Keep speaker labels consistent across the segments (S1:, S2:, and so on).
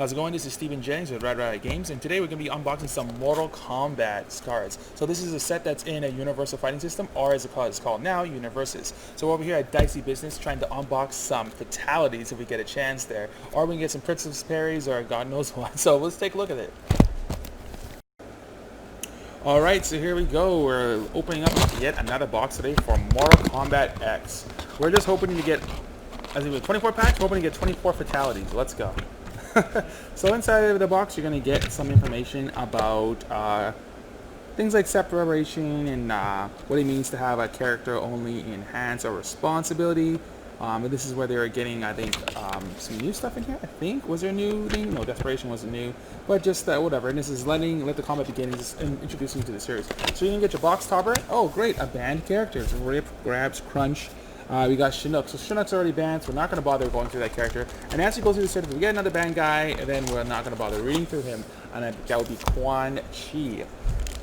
S1: How's it going? This is Steven Jennings with RedRiot Games, and today we're going to be unboxing some Mortal Kombat cards. So this is a set that's in a Universal Fighting System, or as it's called now, Universus. So over here at Dicey Business, trying to unbox some fatalities if we get a chance there, or we can get some Princess Parries, or God knows what. So let's take a look at it. Alright, so here we go. We're opening up yet another box today for Mortal Kombat X. We're just hoping to get, as it was 24 packs, we're hoping to get 24 fatalities. Let's go. So inside of the box, you're going to get some information about things like separation and what it means to have a character only enhance or responsibility. And this is where they were getting, I think, some new stuff in here. I think, was there a new thing? No, desperation wasn't new, but just whatever. And this is let the combat begin, and introducing you to the series. So you can get your box topper. Oh, great, a banned character. Rip, grabs, crunch. We got Chinook. So Chinook's already banned, so we're not going to bother going through that character. And as we go through the series, if we get another banned guy, then we're not going to bother reading through him. And that would be Quan Chi.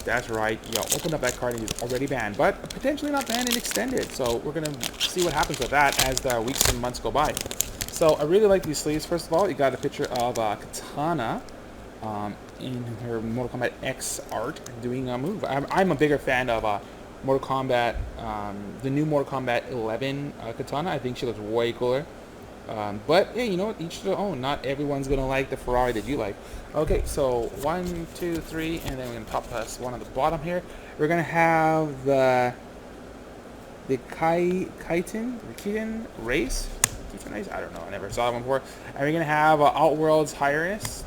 S1: That's right. Open up that card and he's already banned, but potentially not banned and extended. So we're going to see what happens with that as the weeks and months go by. So I really like these sleeves. First of all, you got a picture of Katana in her Mortal Kombat X art doing a move. I'm a bigger fan of Mortal Kombat, the new Mortal Kombat 11 Katana. I think she looks way cooler. But hey, you know what? Each to their own. Not everyone's gonna like the Ferrari that you like. Okay, so 1, 2, 3, and then we're gonna top plus one on the bottom here. We're gonna have the Keaton race. Keaton race? I don't know. I never saw that one before. And we're gonna have Outworld's Highness.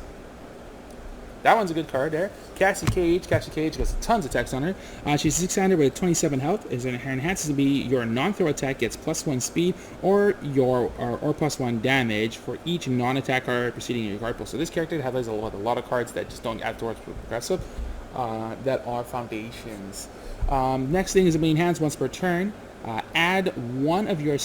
S1: That one's a good card there. Cassie Cage gets tons of attacks on her. She's 600 with 27 health. Her enhances to be your non-throw attack gets +1 speed or +1 damage for each non-attack card preceding your card pool. So this character has a lot of cards that just don't add towards progressive that are foundations. Next thing is to be enhanced once per turn. Add one of your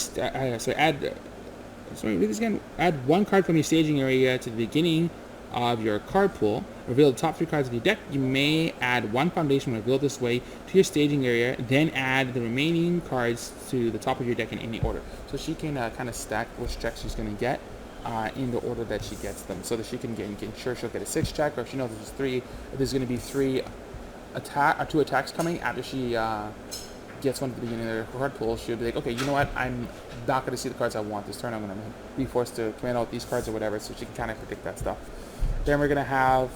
S1: add one card from your staging area to the beginning of your card pool. Reveal the top 3 cards of your deck. You may add one foundation revealed this way to your staging area, then add the remaining cards to the top of your deck in any order. So she can kind of stack which checks she's going to get in the order that she gets them, so that she can ensure she'll get a 6 check, or if she knows there's going to be 2 attacks coming after she gets one at the beginning of her card pool. She'll be like, okay, you know what, I'm not going to see the cards I want this turn. I'm going to be forced to command out these cards or whatever, so she can kind of predict that stuff. Then we're going to have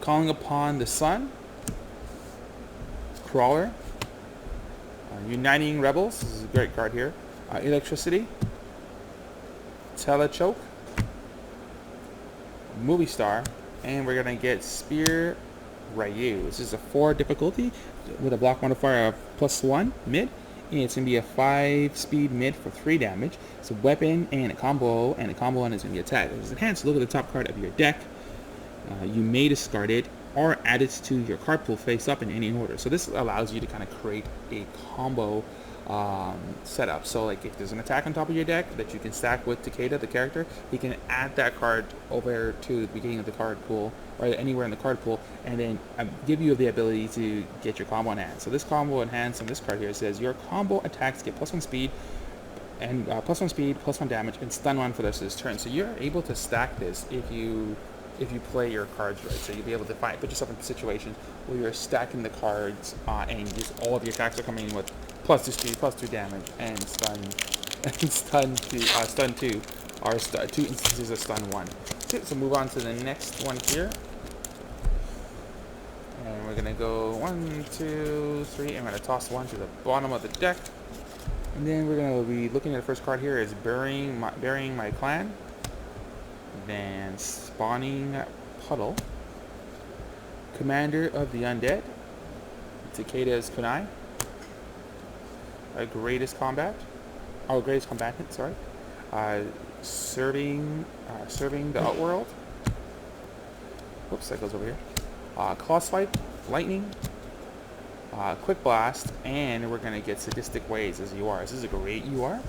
S1: Calling Upon the Sun, Crawler, Uniting Rebels, this is a great card here, Electricity, Telechoke, Movie Star, and we're going to get Spear Ryu. This is a 4 difficulty with a block modifier of +1 mid. And it's going to be a 5 speed mid for 3 damage. It's a weapon and a combo, and is going to be attack. It's enhanced. Look at the top card of your deck. You may discard it or add it to your card pool face up in any order. So this allows you to kind of create a combo setup. So like if there's an attack on top of your deck that you can stack with Takeda, the character, you can add that card over to the beginning of the card pool or anywhere in the card pool, and then give you the ability to get your combo enhanced. So this combo enhanced on this card here says your combo attacks get +1 speed and +1 speed, +1 damage, and stun 1 for the rest of this turn. So you're able to stack this if you play your cards right. So you'll be able to put yourself in situations where you're stacking the cards and just all of your attacks are coming in with +2 speed, +2 damage, and stun 2, or 2 instances of stun 1. So move on to the next one here. And we're going to go 1, 2, 3, and we're going to toss 1 to the bottom of the deck. And then we're going to be looking at the first card here is Burying My Clan. Then Spawning Puddle. Commander of the Undead. Takeda's Kunai. Greatest Combatant, sorry. Serving the Outworld. Whoops, that goes over here. Claw Swipe, Lightning, Quick Blast, and we're going to get Sadistic Ways as UR. This is a great UR.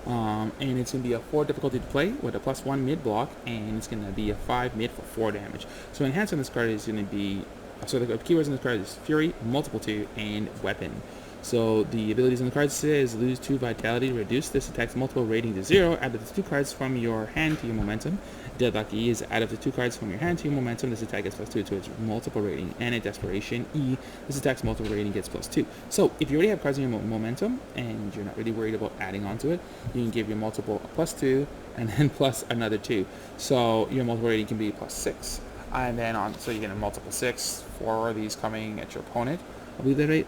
S1: And it's going to be a 4 difficulty to play with a +1 mid block, and it's going to be a 5 mid for 4 damage. So enhanced on this card is going to be, so the keywords on this card is Fury, Multiple 2, and Weapon. So the abilities on the card says lose 2 vitality, reduce this attack's multiple rating to 0, add the 2 cards from your hand to your momentum, Deadlock E is add up to 2 cards from your hand to your momentum. This attack gets +2 to its multiple rating. And at Desperation E, this attack's multiple rating gets +2. So if you already have cards in your momentum and you're not really worried about adding onto it, you can give your multiple a +2 and then plus another 2. So your multiple rating can be +6. And then so you get a multiple 6 for these coming at your opponent. I believe that right.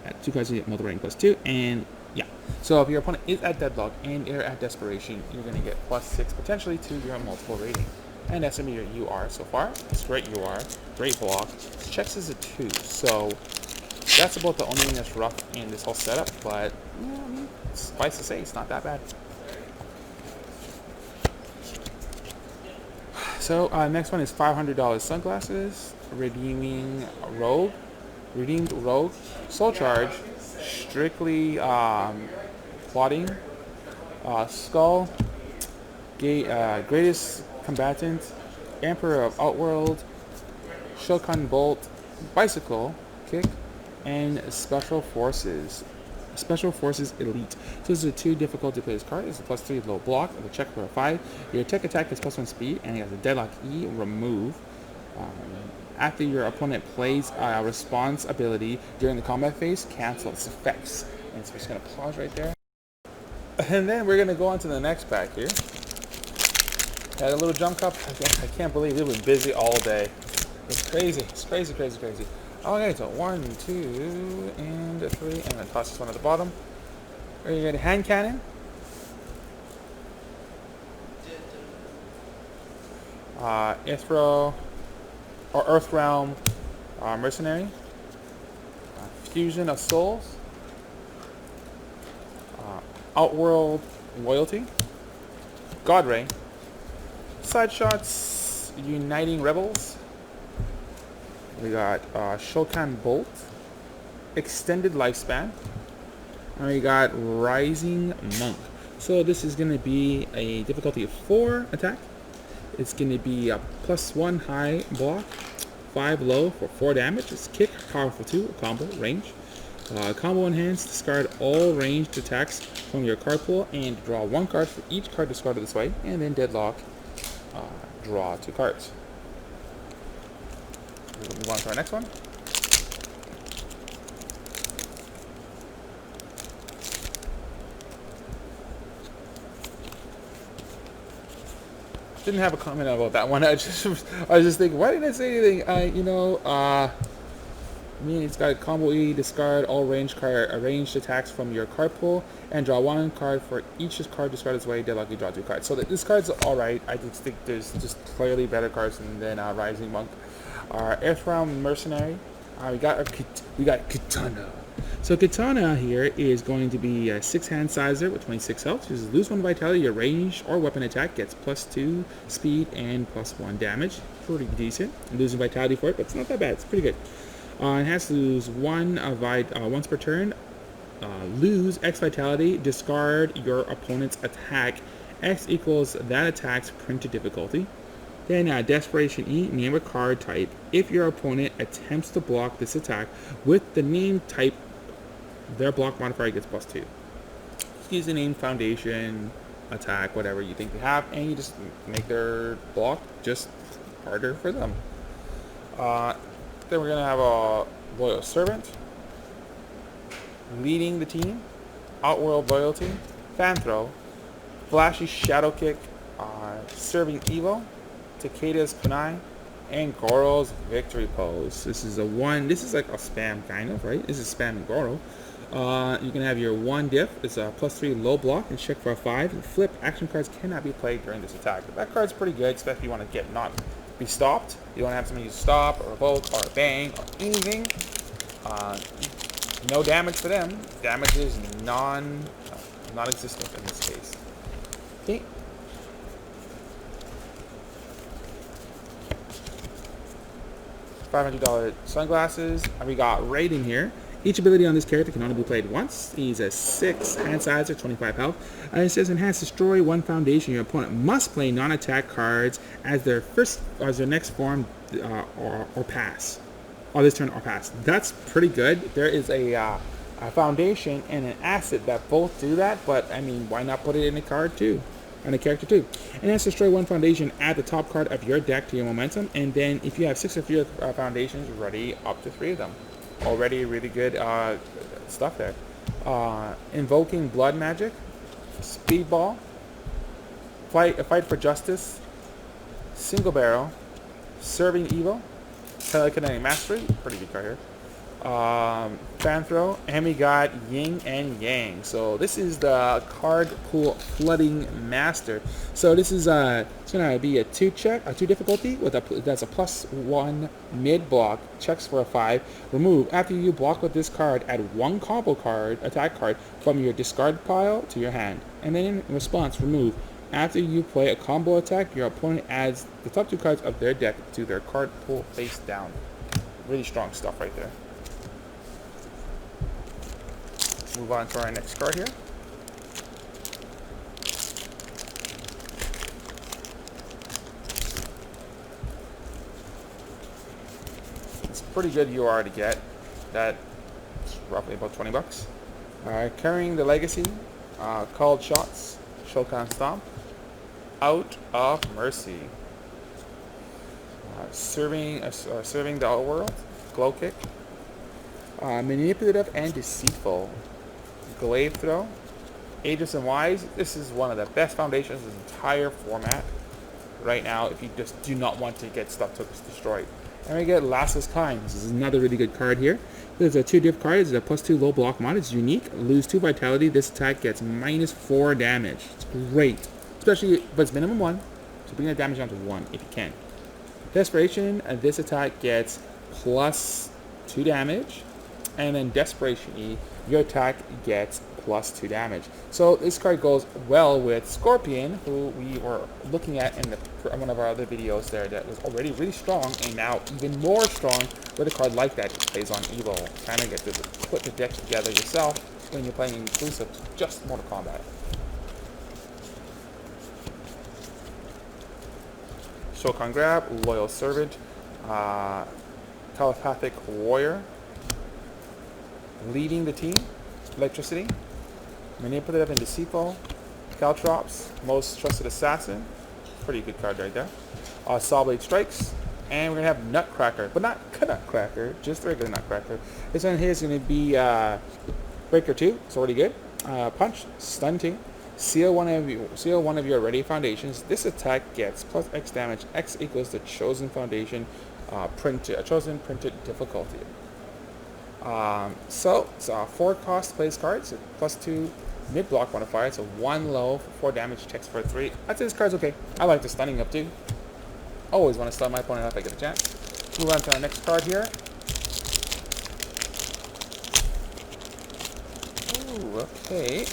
S1: At 2 cards, you get multiple rating +2, and yeah. So if your opponent is at Deadlock and you're at Desperation, you're going to get +6 potentially to your multiple rating. And that's going to be your UR so far. It's great UR, great block. Checks is a 2, so that's about the only thing that's rough in this whole setup. But yeah, I mean, suffice to say, it's not that bad. So next one is $500 sunglasses, redeeming Rogue. Redeemed Rogue, Soul Charge, strictly plotting, Skull, Greatest Combatant, Emperor of Outworld, Shokan Bolt, Bicycle Kick, and Special Forces. Special Forces Elite. So this is a 2 difficult to play this card. It's a +3 low block with a check for a 5. Your tech attack is +1 speed, and it has a Deadlock E remove. After your opponent plays a response ability during the combat phase, cancel its effects. And so we're just going to pause right there. And then we're going to go on to the next pack here. Had a little jump cup. I can't believe we've been busy all day. It's crazy. It's crazy, crazy, crazy. Okay, so 1, 2, and 3. And then toss this one at the bottom. We're going to get a hand cannon. Ithro. Or Earthrealm Mercenary, Fusion of Souls, Outworld Loyalty, Godray, Side Shots Uniting Rebels, we got Shokan Bolt, Extended Lifespan, and we got Rising Monk. So this is going to be a difficulty of 4 attack. It's going to be a +1 high block, 5 low for 4 damage. It's kick, power for 2, combo, range. Combo enhanced, discard all ranged attacks from your card pool and draw 1 card for each card discarded this way. And then Deadlock, draw 2 cards. We'll move on to our next one. Didn't have a comment about that one. I was just thinking, why didn't I say anything? I mean, it's got combo E, discard all ranged attacks from your card pool, and draw 1 card for each card discarded this way. Deadlock, you draw 2 cards. So this card's alright. I just think there's just clearly better cards than Rising Monk. Earthrealm Mercenary. We got Katana. So Katana here is going to be a 6 hand sizer with 26 health. Just lose 1 vitality. Your range or weapon attack gets +2 speed and +1 damage. Pretty decent. I'm losing vitality for it, but it's not that bad. It's pretty good. It has to lose 1 once per turn. Lose X vitality. Discard your opponent's attack. X equals that attack's printed difficulty. Then Desperation E, name a card type. If your opponent attempts to block this attack with the name type, their block modifier gets +2. Use the name, foundation, attack, whatever you think they have, and you just make their block just harder for them. Then we're going to have a Loyal Servant, Leading the Team, Outworld Loyalty, Fan Throw, Flashy Shadow Kick, Serving Evo, Takeda's Kunai, and Goro's Victory Pose. This is like a spam kind of, right? This is spamming Goro. You can have your 1 diff. It's a +3 low block and check for a 5. And flip, action cards cannot be played during this attack. But that card's pretty good, especially if you want to not be stopped. You don't have somebody use stop or revoke or bang or anything. No damage to them. Damage is non-existent in this case. Okay. $500 sunglasses. And we got Raiden here. Each ability on this character can only be played once. He's a 6 hand size or 25 health. And it says enhance, destroy 1 foundation. Your opponent must play non-attack cards as their next form or pass. Or this turn or pass. That's pretty good. There is a foundation and an asset that both do that, but I mean, why not put it in a card too? and a character too. And that's destroy one foundation, add the top card of your deck to your momentum, and then if you have 6 of your foundations, ready up to 3 of them. Already really good stuff there. Invoking Blood Magic, Speedball, Fight for Justice, Single Barrel, Serving Evil, Telekinetic Mastery, pretty good card here. Fan Throw, and we got Yin and Yang. So this is the card pool flooding master. So this is it's gonna be a 2 difficulty with that's a +1 mid block, checks for a 5. Remove after you block with this card, add 1 combo card, attack card from your discard pile to your hand, and then in response remove. After you play a combo attack, your opponent adds the top 2 cards of their deck to their card pool face down. Really strong stuff right there. Move on to our next card here. It's pretty good UR to get. That's roughly about 20 bucks. Carrying the Legacy, Called Shots, Shokan Stomp, Out of Mercy, serving the Outworld, Glow Kick, Manipulative and Deceitful, Glaive Throw, Aegis and Wise. This is one of the best foundations in the entire format right now if you just do not want to get stuff destroyed. And we get Lassus Kind. This is another really good card here. There's a 2 diff card. It's a +2 low block mod. It's unique. Lose 2 vitality. This attack gets -4 damage. It's great. Especially, but it's minimum 1. So bring that damage down to 1 if you can. Desperation. This attack gets +2 damage. And then Desperation E, your attack gets +2 damage. So this card goes well with Scorpion, who we were looking at in one of our other videos there that was already really strong, and now even more strong with a card like that. It plays on Evil. Kind of get to put the deck together yourself when you're playing exclusive to just Mortal Kombat. Shokan Grab, Loyal Servant, Telepathic Warrior, Leading the Team, Electricity, Manipulative and Deceitful, Caltrops, Most Trusted Assassin, pretty good card right there, Sawblade Strikes, and we're going to have Nutcracker, but not Nutcracker, just regular Nutcracker. This one here is going to be Breaker 2, it's already good, Punch, Stunting, seal one of your ready foundations. This attack gets +X damage, X equals the chosen foundation, chosen printed difficulty. So it's 4 cost place cards, +2 mid block modifier, so 1 low for 4 damage, checks for 3. I'd say this card's okay. I like the stunning up too. Always want to stun my opponent if I get a chance. Move on to our next card here. Ooh, okay.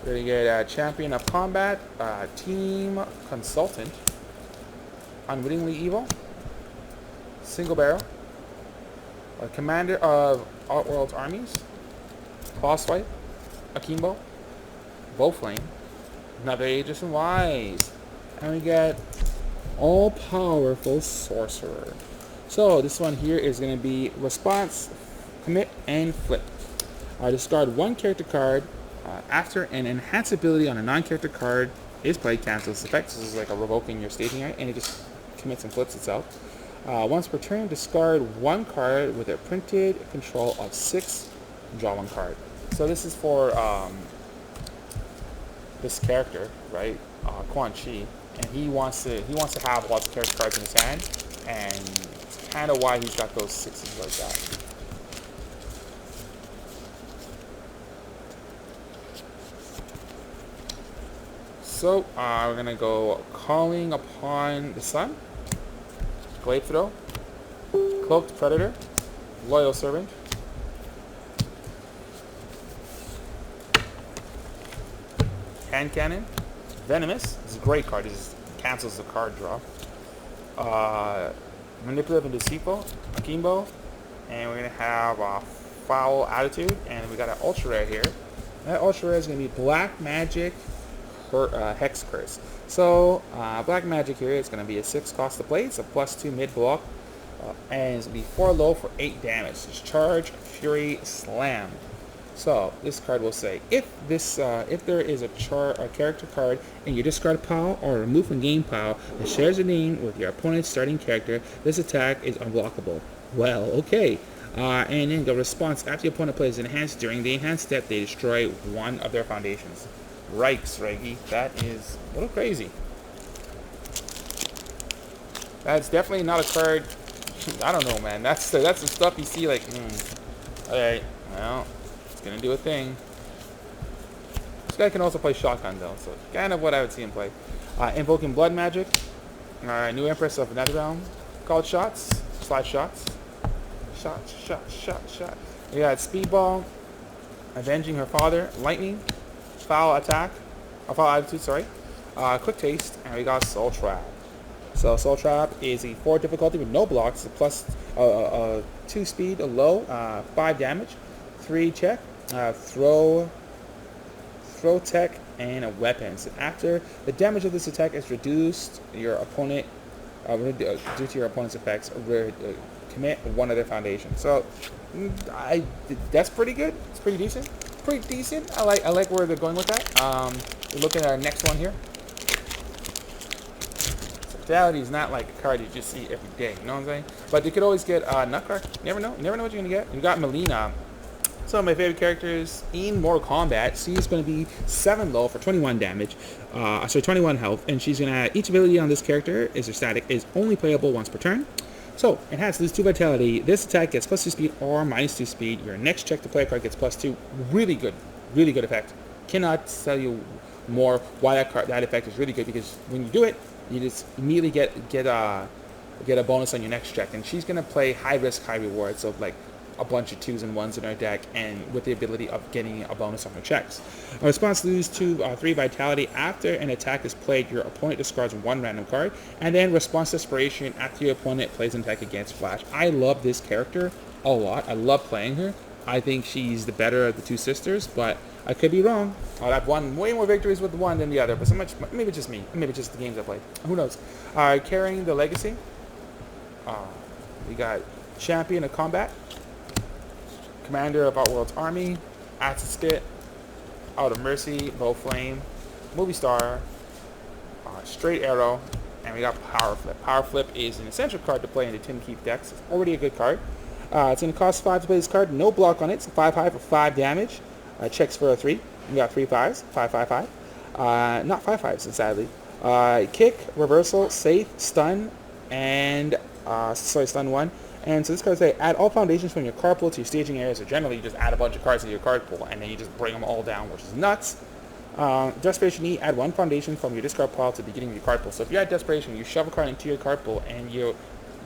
S1: We're gonna get Champion of Combat, Team Consultant, Unwittingly Evil, Single Barrel, Commander of Outworld's Armies, Claw Swipe, Akimbo, Bowflame, another Aegis and Wise, and we get All-Powerful Sorcerer. So this one here is going to be Response, Commit, and Flip. Discard 1 character card after an enhance ability on a non-character card is played, cancels effects. This is like a revoking your staging right, and it just commits and flips itself. Once per turn, discard 1 card with a printed control of 6, draw 1 card. So this is for this character, right, Quan Chi, and he wants to have lots of character cards in his hand, and it's kind of why he's got those 6s like that. So we're gonna go Calling Upon the Sun, Glaive Throw, Cloaked Predator, Loyal Servant, Hand Cannon, Venomous. This is a great card. It just cancels the card draw. Manipulative and Deceitful, Akimbo, and we're gonna have Foul Attitude, and we got an ultra rare here. That ultra rare is gonna be Black Magic Hex Curse. So Black Magic here is going to be a 6 cost to play. It's a +2 mid block, and it's going to be 4 low for 8 damage. It's Charge, Fury, Slam. So this card will say, if there is a character card in your discard pile or removed from game pile that shares a name with your opponent's starting character, this attack is unblockable. Well, okay. And then the response after the opponent plays enhanced, during the enhanced step, they destroy one of their foundations. Yikes, Reggie. That is a little crazy. That's definitely not a card. I don't know, man. That's the stuff you see like, alright, well, it's going to do a thing. This guy can also play shotgun, though, so kind of what I would see him play. Invoking Blood Magic. New Empress of Netherrealm. Called Shots. Slide Shots. Shot. We got Speedball. Avenging Her Father. Lightning. Foul Attack. Foul Attitude, sorry. Quick Taste. And we got Soul Trap. So Soul Trap is a 4 difficulty with no blocks. A plus 2 speed, a low. 5 damage. 3 check. Throw tech and a weapon. So after the damage of this attack is reduced, your opponent due to your opponent's effects, commit one of their foundations. So that's pretty good. It's pretty decent. I like where they're going with that. We're looking at our next one here. So Fatality is not like a card you just see every day. You know what I'm saying? But you could always get Nutcracker. You never know what you're gonna get. You got Melina. Some of my favorite characters in Mortal Kombat. She's going to be 7 low for 21 damage, 21 health, and she's going to, each ability on this character is is only playable once per turn. So, it has lose 2 vitality. This attack gets plus 2 speed or minus 2 speed. Your next check to play a card gets plus 2. Really good effect. Cannot tell you more why that effect is really good, because when you do it, you just immediately get a bonus on your next check, and she's going to play high risk, high reward. So like a bunch of 2s and 1s in our deck, and with the ability of getting a bonus on her checks. A response, lose 3 vitality. After an attack is played, your opponent discards 1 random card, and then response desperation after your opponent plays an attack against Flash. I love this character a lot. I love playing her. I think she's the better of the 2 sisters, but I could be wrong. I've won way more victories with one than the other, but maybe just me. Maybe just the games I played. Who knows? Carrying the legacy. We got Champion of Combat. Commander of Outworld's Army, Acid Spit, Out of Mercy, Bow Flame, Movie Star, Straight Arrow, and we got Power Flip. Power Flip is an essential card to play in the Tim Keith decks. It's already a good card. It's going to cost 5 to play this card. No block on it. It's 5 high for 5 damage. Checks for a 3. We got 3 5s. 5 5 5. Not 5 5s, sadly. Kick, Reversal, Safe, Stun, and Stun 1. And so this card says, add all foundations from your card pool to your staging area. So generally, you just add a bunch of cards to your card pool, and then you just bring them all down, which is nuts. Desperation E, add 1 foundation from your discard pile to the beginning of your card pool. So if you add Desperation, you shove a card into your card pool, and you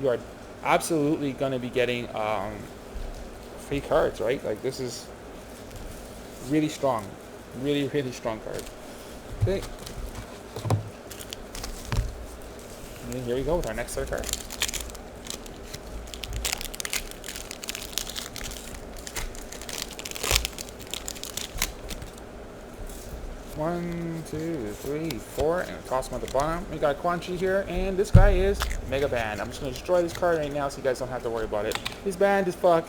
S1: are absolutely going to be getting free cards, right? Like, this is really strong. Really, really strong card. Okay. And here we go with our next third card. One, two, three, 4, and toss them at the bottom. We got Quan Chi here, and this guy is Mega Banned. I'm just going to destroy this card right now so you guys don't have to worry about it. He's banned as fuck.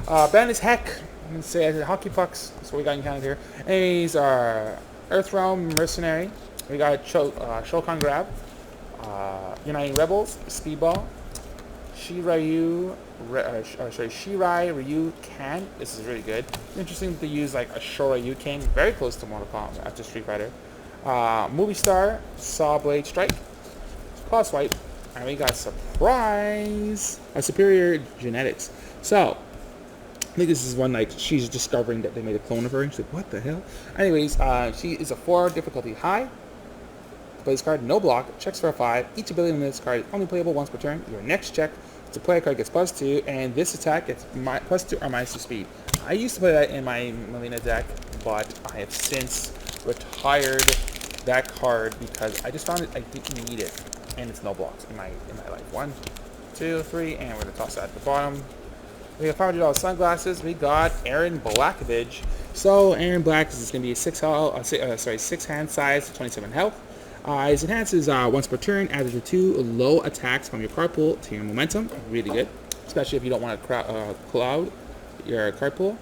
S1: Banned as heck. I'm going to say hockey pucks. That's what we got in Canada here. And he's our Earthrealm Mercenary. We got Shokan Grab. Uniting Rebels. Speedball. Shirai Ryu Kan. This is really good. Interesting that they use like a Shoryu Kan, very close to Mortal Kombat after Street Fighter. Movie Star, Saw Blade Strike, Claw Swipe, and we got Surprise, a Superior Genetics. So I think this is one like she's discovering that they made a clone of her, and she's like, what the hell? Anyways, she is a 4 difficulty high. Play this card, no block, checks for a 5. Each ability on this card is only playable once per turn. Your next check to play a card gets +2, and this attack gets +2 or -2 speed. I used to play that in my Melina deck, but I have since retired that card because I just found it I didn't need it, and it's no blocks in my life. 1, 2, 3, and we're gonna toss that at the bottom. We got $500 sunglasses. We got Aaron Blackovich. So Aaron Black is gonna be a 6 hand size, 27 health. His enhances once per turn, adds 2 low attacks from your card pool to your momentum. Really good, especially if you don't want to cloud your card pool.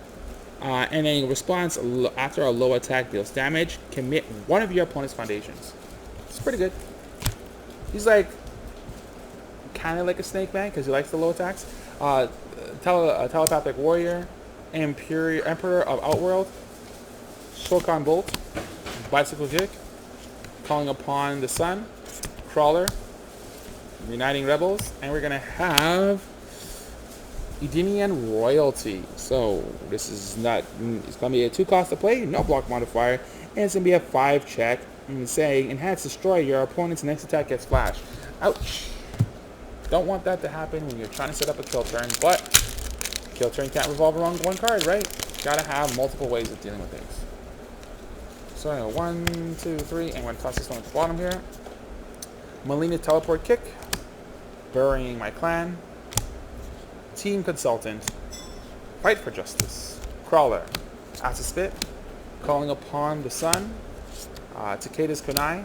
S1: And then in response, after a low attack deals damage, commit one of your opponent's foundations. It's pretty good. He's like kind of like a snake man because he likes the low attacks. Telepathic warrior, emperor of Outworld, Shokan bolt, bicycle kick, calling upon the sun, crawler, uniting rebels, and we're gonna have Edenian royalty. So this is not. It's gonna be a 2 cost to play, no block modifier, and it's gonna be a 5 check. And saying enhance destroy your opponent's next attack gets flash. Ouch. Don't want that to happen when you're trying to set up a kill turn, but kill turn can't revolve around one card, right? Gotta have multiple ways of dealing with things. So 1, 2, 3, and we're gonna toss this one at the bottom here. Melina teleport kick, burying my clan. Team consultant, fight for justice. Crawler, acid spit, calling upon the sun. Takeda's kunai,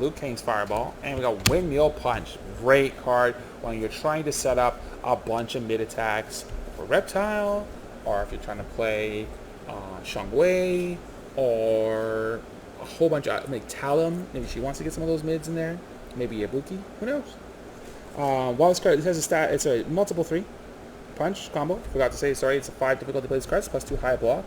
S1: Luke Kane's fireball, and we got windmill punch. Great card when you're trying to set up a bunch of mid attacks for reptile, or if you're trying to play Shangwei, or a whole bunch of like Talum. Maybe she wants to get some of those mids in there. Maybe Ibuki. Who knows? While this card, this has a stat. It's a multiple 3 punch combo. Forgot to say, sorry. It's a 5 difficulty to play this card. It's plus 2 high block.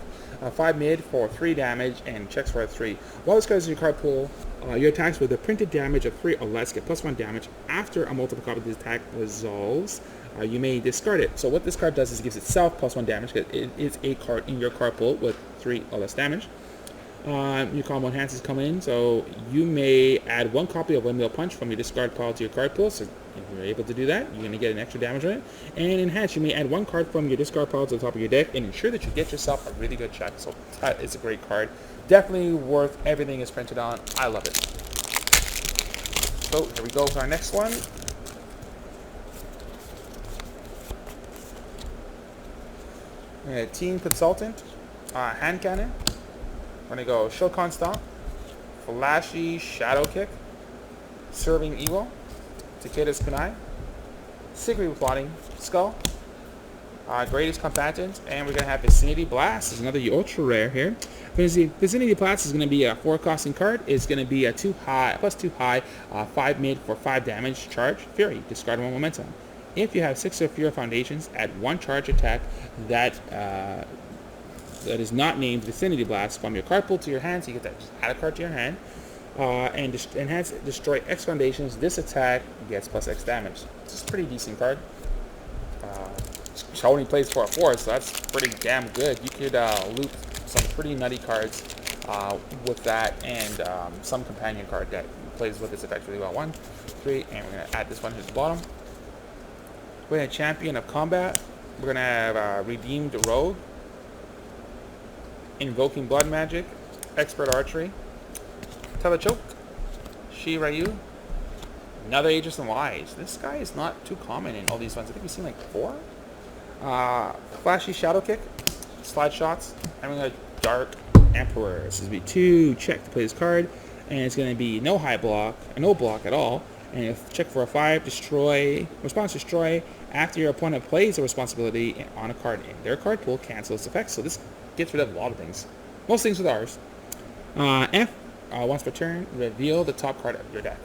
S1: 5 mid for 3 damage and checks for a 3. While this card is in your card pool, your attacks with a printed damage of 3 or less get plus 1 damage after a multiple copy of the attack resolves. You may discard it. So what this card does is it gives itself plus 1 damage because it is a card in your card pool with 3 or less damage. Your combo enhances come in, so you may add 1 copy of Windmill Punch from your discard pile to your card pool. So if you're able to do that, you're going to get an extra damage on it. And enhance, you may add 1 card from your discard pile to the top of your deck and ensure that you get yourself a really good check. So that is a great card. Definitely worth everything it's printed on. I love it. So here we go with our next one. Team consultant, hand cannon. We're going to go Shokan Stomp, Flashy Shadow Kick, Serving Evil, Takeda's Kunai, Secret Plotting Skull, Greatest Combatant, and we're going to have Vicinity Blast. This is another ultra rare here. Vicinity Blast is going to be a 4 costing card. It's going to be a plus 2 high, 5 mid for 5 damage charge. Fury, discard 1 momentum. If you have 6 or fewer foundations, add 1 charge attack that is not named Vicinity Blast from your card pool to your hand, so you get that. Just add a card to your hand, and enhance destroy X foundations. This attack gets plus X damage. It's a pretty decent card. Only plays for a 4, so that's pretty damn good. You could loop some pretty nutty cards with that, and some companion card that plays with this effect really well. 1, 3, and we're gonna add this one to the bottom. We're gonna Champion of Combat. We're gonna have Redeemed Rogue, Invoking Blood Magic, Expert Archery, Telechoke, Shiryu, another Aegis and Wise. This guy is not too common in all these ones. I think we've seen like 4. Flashy Shadow Kick, Slide Shots, and we're going to Dark Emperor. This is going to be 2 check to play this card, and it's going to be no high block, no block at all, and if check for a 5, response destroy. After your opponent plays a responsibility on a card in their card pool, cancel its effects. So this gets rid of a lot of things. Most things with ours. Once per turn, reveal the top card of your deck.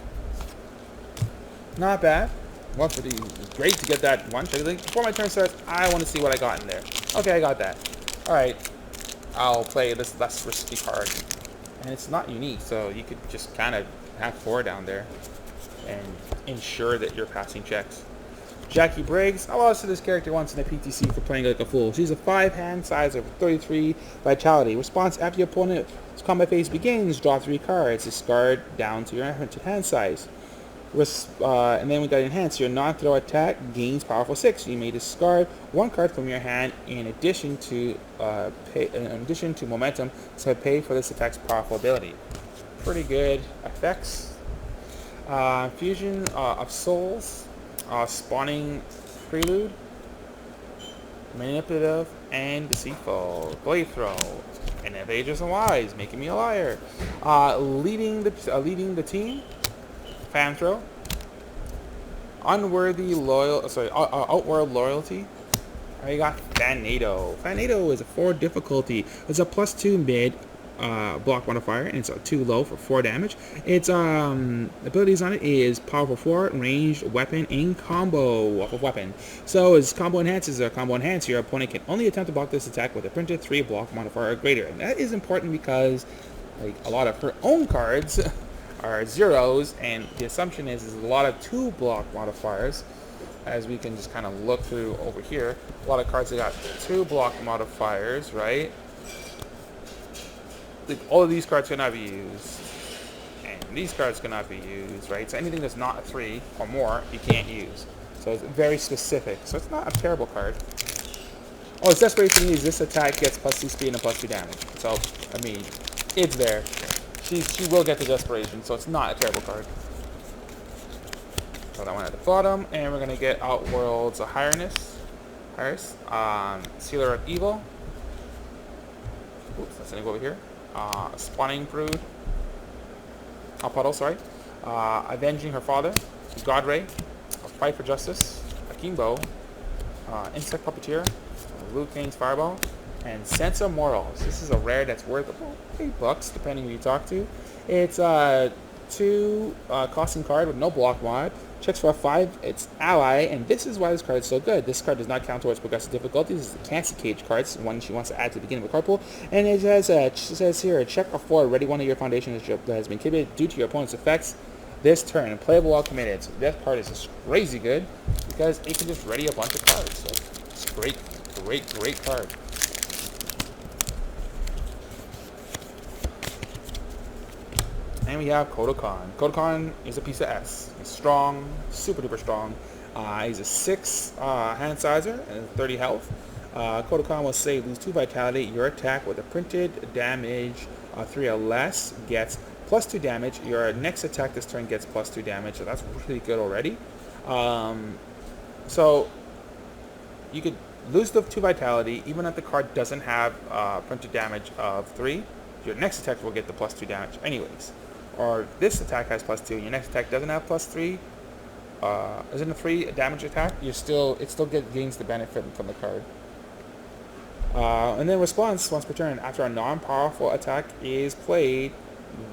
S1: Not bad. Once per turn, great to get that one. Before my turn starts, I want to see what I got in there. Okay, I got that. Alright. I'll play this less risky card. And it's not unique, so you could just kind of have 4 down there and ensure that you're passing checks. Jackie Briggs. I lost to this character once in a PTC for playing like a fool. She's a 5 hand size of 33 vitality. Response after your opponent's combat phase begins, draw 3 cards. Discard down to your hand size. And then we got enhance. Your non-throw attack gains powerful 6. You may discard 1 card from your hand in addition to momentum to pay for this attack's powerful ability. Pretty good effects. Fusion of Souls. Spawning Prelude, Manipulative, and Deceitful. Blade Throw, and Aegis and Wise, making me a liar. Leading the team, Fan Throw, Outworld Loyalty, I got Fanado. Fanado is a 4 difficulty. It's a +2 mid block modifier, and it's a 2 low for 4 damage. Its abilities on it is powerful 4, ranged, weapon, and combo off of weapon. So its combo enhances a combo enhance. Your opponent can only attempt to block this attack with a printed 3 block modifier or greater. And that is important because like a lot of her own cards are zeros, and the assumption is a lot of 2 block modifiers. As we can just kind of look through over here, a lot of cards that got 2 block modifiers, right? Like all of these cards cannot be used, and these cards cannot be used, right? So anything that's not a 3 or more, you can't use. So it's very specific. So it's not a terrible card. Oh, its desperation means this attack gets +2 speed and +2 damage. So I mean, it's there. She will get the desperation, so it's not a terrible card. So that one at the bottom, and we're gonna get Outworld's Highness, Sealer of Evil. Oops, that's gonna go over here. Spawning Brood. Puddle, sorry. Avenging Her Father. God Ray. Fight for Justice. Akimbo. Insect Puppeteer. Luke Kane's Fireball. And Sense of Morals. This is a rare that's worth about $8 depending who you talk to. It's a 2 costing card with no block mod. Checks for a 5, it's ally, and this is why this card is so good. This card does not count towards progressive difficulties. This is the Cancer Cage cards, one she wants to add to the beginning of a card pool. And it says here, a check or 4, ready one of your foundations that has been committed due to your opponent's effects this turn, playable while committed. So this card is just crazy good because it can just ready a bunch of cards. So it's great card. And we have Kodokan. Kodokan is a piece of S. He's strong, super duper strong. He's a 6 hand sizer and 30 health. Kodokan will say lose 2 vitality. Your attack with a printed damage 3 or less gets +2 damage. Your next attack this turn gets +2 damage. So that's really good already. So you could lose the 2 vitality even if the card doesn't have printed damage of 3. Your next attack will get the +2 damage anyways. Or this attack has +2 and your next attack doesn't have +3, isn't a 3 damage attack, it still gains the benefit from the card. And then response once per turn, after a non-powerful attack is played,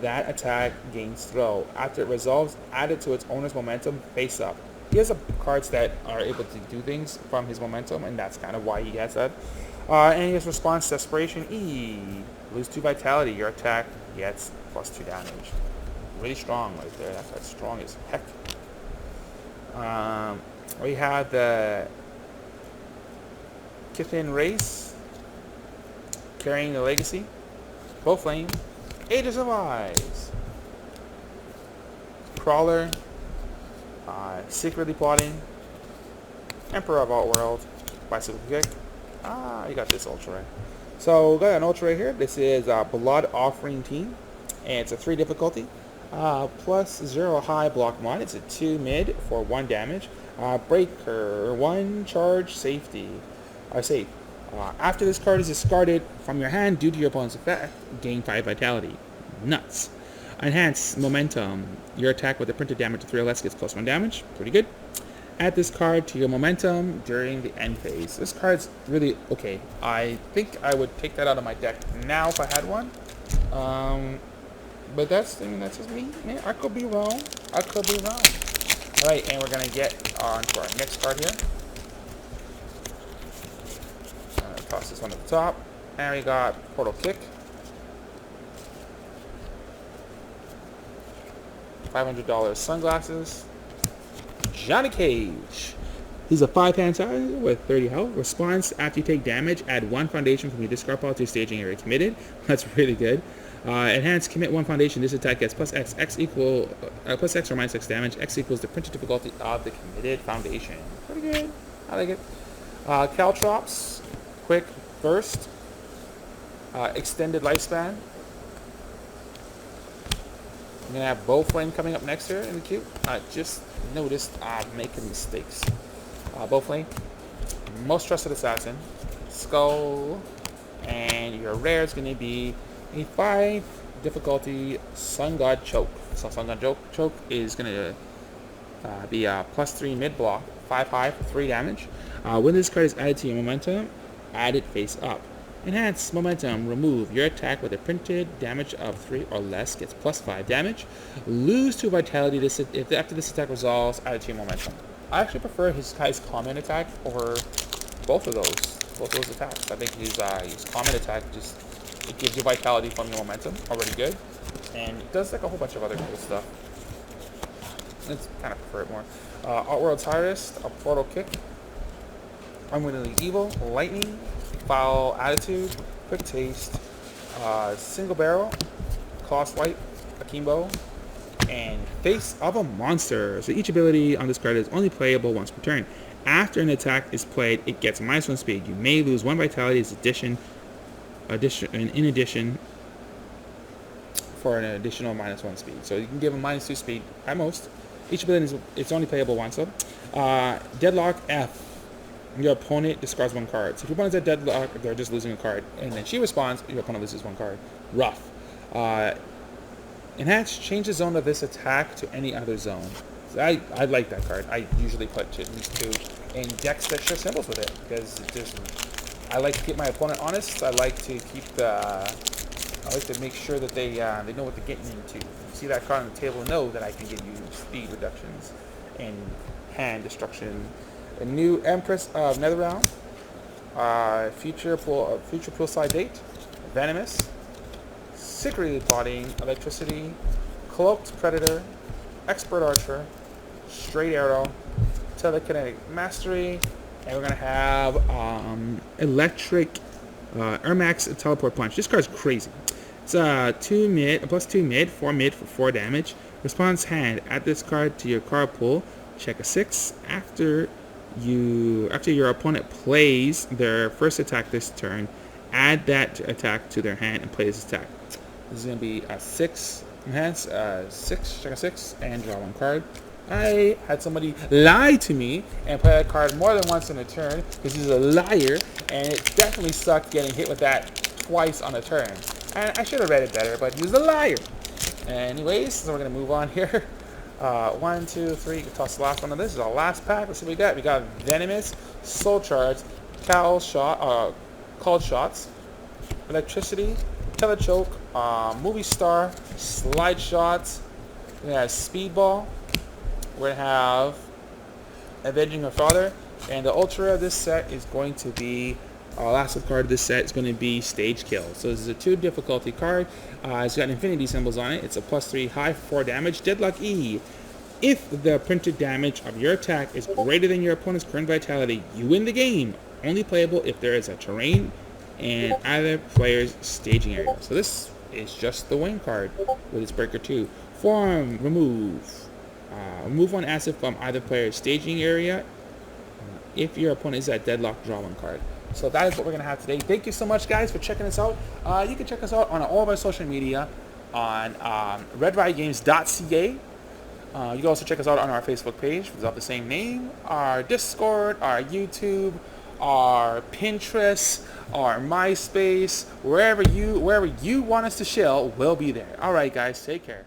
S1: that attack gains throw. After it resolves, add it to its owner's momentum face up. He has cards that are able to do things from his momentum, and that's kind of why he gets that. And his response, Desperation E. Lose 2 vitality, your attack gets +2 damage. Really strong right there. That's strong as heck. We have the Kithin Race, Carrying the Legacy, Bow Flame, Ages of Eyes, Crawler, Secretly Plotting, Emperor of Outworld, Bicycle Kick. You got this ultra right. So we got an ultra right here. This is Blood Offering Team, and it's a 3 difficulty. +0 high block mod. It's a 2 mid for 1 damage. Breaker, 1 charge safety. Safe. After this card is discarded from your hand due to your opponent's effect, gain 5 vitality. Nuts. Enhance momentum. Your attack with a printed damage of 3 or less gets +1 damage. Pretty good. Add this card to your momentum during the end phase. This card's really okay. I think I would take that out of my deck now if I had one. But that's just me. Man, I could be wrong. Alright, and we're going to get on to our next card here. I'm going to toss this one at the top. And we got Portal Kick. $500 sunglasses. Johnny Cage. He's a 5-hand size with 30 health. Response, after you take damage, add 1 foundation from your discard pile to your staging area committed. That's really good. Enhance, commit 1 foundation. This attack gets +X or -X damage. X equals the printed difficulty of the committed foundation. Pretty good. I like it. Caltrops, quick burst, extended lifespan. I'm going to have Bow Flame coming up next here in the queue. I just noticed I'm making mistakes. Bow Flame, Most Trusted Assassin, Skull, and your rare is going to be a 5 difficulty Sun God Choke. So Sun God Choke is going to be a +3 mid block, 5 high for 3 damage. When this card is added to your momentum, add it face up. Enhance momentum. Remove your attack with a printed damage of 3 or less gets plus 5 damage. Lose 2 vitality if after this attack resolves, add it to your momentum. I actually prefer his guy's common attack over both of those attacks. I think his common attack it gives you vitality from your momentum, already good, and it does like a whole bunch of other cool stuff. It's kind of prefer it more. Outworld Tyrus, a portal kick, unwittingly evil, lightning, foul attitude, quick taste, single barrel, claw swipe, akimbo, and face of a monster. So each ability on this card is only playable once per turn. After an attack is played, it gets -1 speed. You may lose 1 vitality as in addition for an additional -1 speed. So you can give him -2 speed at most. Each ability it's only playable once. So, Deadlock F. Your opponent discards 1 card. So if your opponent's at deadlock, they're just losing a card, and then she responds, your opponent loses 1 card. Rough. Enhance. Change the zone of this attack to any other zone. So I like that card. I usually put at least 2 in decks that share symbols with it because I like to keep my opponent honest. I like to make sure that they know what they're getting into. You see that card on the table, know that I can give you speed reductions and hand destruction. A new Empress of Netherrealm, future poolside date, Venomous, secretly plotting, electricity, cloaked predator, expert archer, straight arrow, telekinetic mastery, and we're gonna have electric Ermax teleport punch. This card's crazy. It's +2 mid, 4 mid for 4 damage. Response hand. Add this card to your card pool. Check a 6 after your opponent plays their first attack this turn. Add that attack to their hand and play this attack. This is going to be a 6 enhance, 6, check a 6, and draw 1 card. I had somebody lie to me and play that card more than once in a turn because he's a liar, and it definitely sucked getting hit with that twice on a turn. And I should have read it better, but he was a liar. Anyways, so we're going to move on here. 1, 2, 3. Toss the last one of this. This is our last pack. Let's see what we got. We got Venomous, Soul Charge, Called Shots, Electricity, Telechoke, Movie Star, Slide Shots. We have Speedball. We're going to have Avenging Her Father. And the ultra of this set is going to be, our last card of this set is going to be Stage Kill. So this is a 2 difficulty card. It's got infinity symbols on it. It's a +3 high for 4 damage. Deadlock E. If the printed damage of your attack is greater than your opponent's current vitality, you win the game. Only playable if there is a terrain and either player's staging area. So this is just the win card with its Breaker 2. Form, remove. Remove 1 asset from either player's staging area. If your opponent is at deadlock, draw 1 card. So that is what we're going to have today. Thank you so much, guys, for checking us out. You can check us out on all of our social media on RedRiotGames.ca. You can also check us out on our Facebook page. It's of the same name. Our Discord, our YouTube, our Pinterest, our MySpace, wherever you want us to chill, we'll be there. All right, guys, take care.